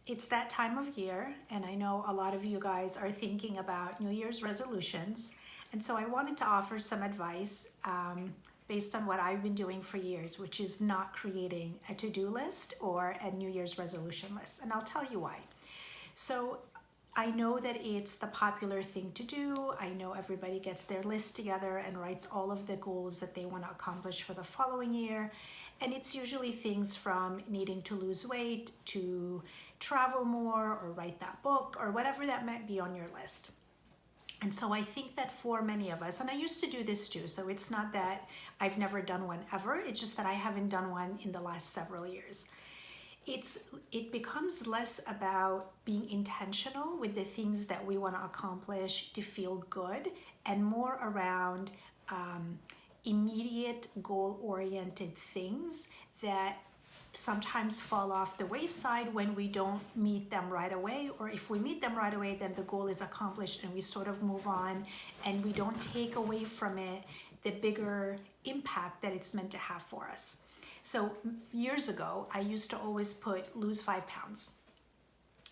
It's that time of year, and I know a lot of you guys are thinking about New Year's resolutions. And so I wanted to offer some advice based on what I've been doing for years, which is not creating a to-do list or a New Year's resolution list. And I'll tell you why. So I know that it's the popular thing to do. I know everybody gets their list together and writes all of the goals that they want to accomplish for the following year. And it's usually things from needing to lose weight to travel more or write that book or whatever that might be on your list. And so I think that for many of us, and I used to do this too, so it's not that I've never done one ever, it's just that I haven't done one in the last several years. It becomes less about being intentional with the things that we want to accomplish to feel good and more around immediate goal-oriented things that sometimes fall off the wayside when we don't meet them right away, or if we meet them right away, then the goal is accomplished and we sort of move on and we don't take away from it the bigger impact that it's meant to have for us. So years ago, I used to always put lose 5 pounds,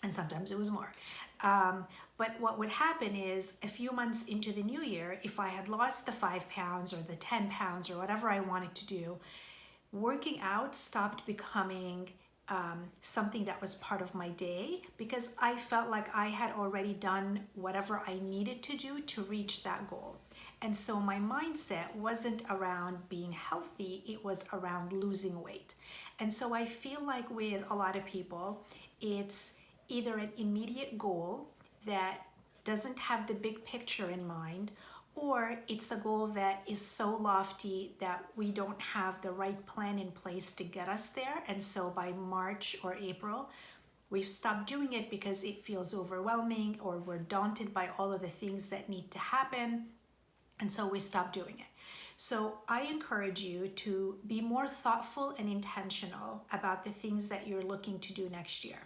and sometimes it was more. But what would happen is a few months into the new year, if I had lost the 5 pounds or the 10 pounds or whatever I wanted to do, working out stopped becoming something that was part of my day because I felt like I had already done whatever I needed to do to reach that goal. And so my mindset wasn't around being healthy, it was around losing weight. And so I feel like with a lot of people, it's either an immediate goal that doesn't have the big picture in mind, or it's a goal that is so lofty that we don't have the right plan in place to get us there. And so by March or April, we've stopped doing it because it feels overwhelming or we're daunted by all of the things that need to happen. And so we stop doing it. So I encourage you to be more thoughtful and intentional about the things that you're looking to do next year.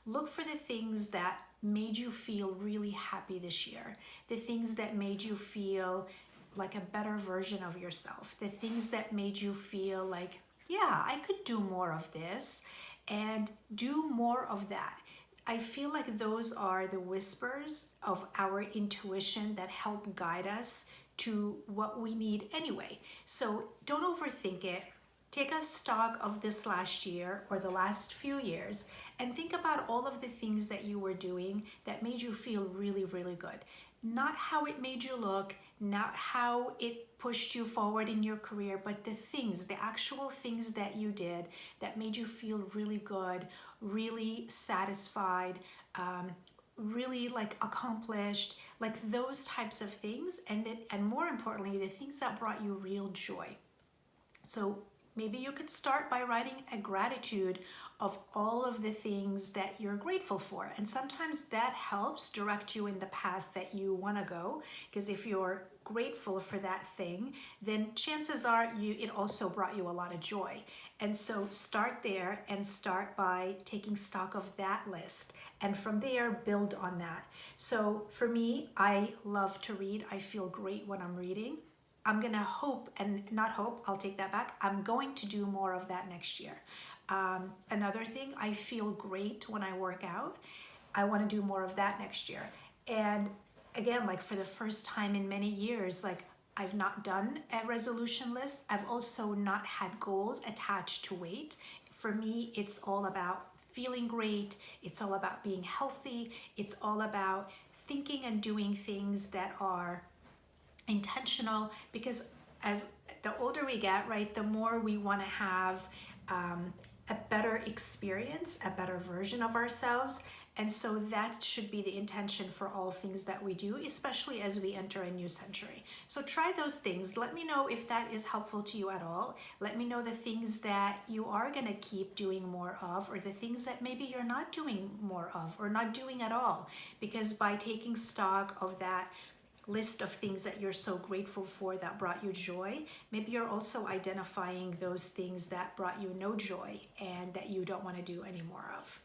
Look for the things that made you feel really happy this year, the things that made you feel like a better version of yourself, the things that made you feel like, yeah, I could do more of this and do more of that. I feel like those are the whispers of our intuition that help guide us to what we need anyway. So don't overthink it. Take a stock of this last year or the last few years and think about all of the things that you were doing that made you feel really, really good. Not how it made you look, not how it pushed you forward in your career, but the things, the actual things that you did that made you feel really good, really satisfied, really like accomplished, like those types of things, and more importantly, the things that brought you real joy. So maybe you could start by writing a gratitude of all of the things that you're grateful for. And sometimes that helps direct you in the path that you want to go. Because if you're grateful for that thing, then chances are it also brought you a lot of joy. And so start there and start by taking stock of that list. And from there, build on that. So for me, I love to read. I feel great when I'm reading. I'm going to hope, and not hope, I'll take that back. I'm going to do more of that next year. Another thing, I feel great when I work out. I want to do more of that next year. And again, like for the first time in many years, like I've not done a resolution list. I've also not had goals attached to weight. For me, it's all about feeling great. It's all about being healthy. It's all about thinking and doing things that are intentional, because as the older we get, right, the more we want to have a better experience, a better version of ourselves. And so that should be the intention for all things that we do, especially as we enter a new century. So try those things. Let me know if that is helpful to you at all. Let me know the things that you are going to keep doing more of, or the things that maybe you're not doing more of or not doing at all. Because by taking stock of that list of things that you're so grateful for that brought you joy, maybe you're also identifying those things that brought you no joy and that you don't want to do any more of.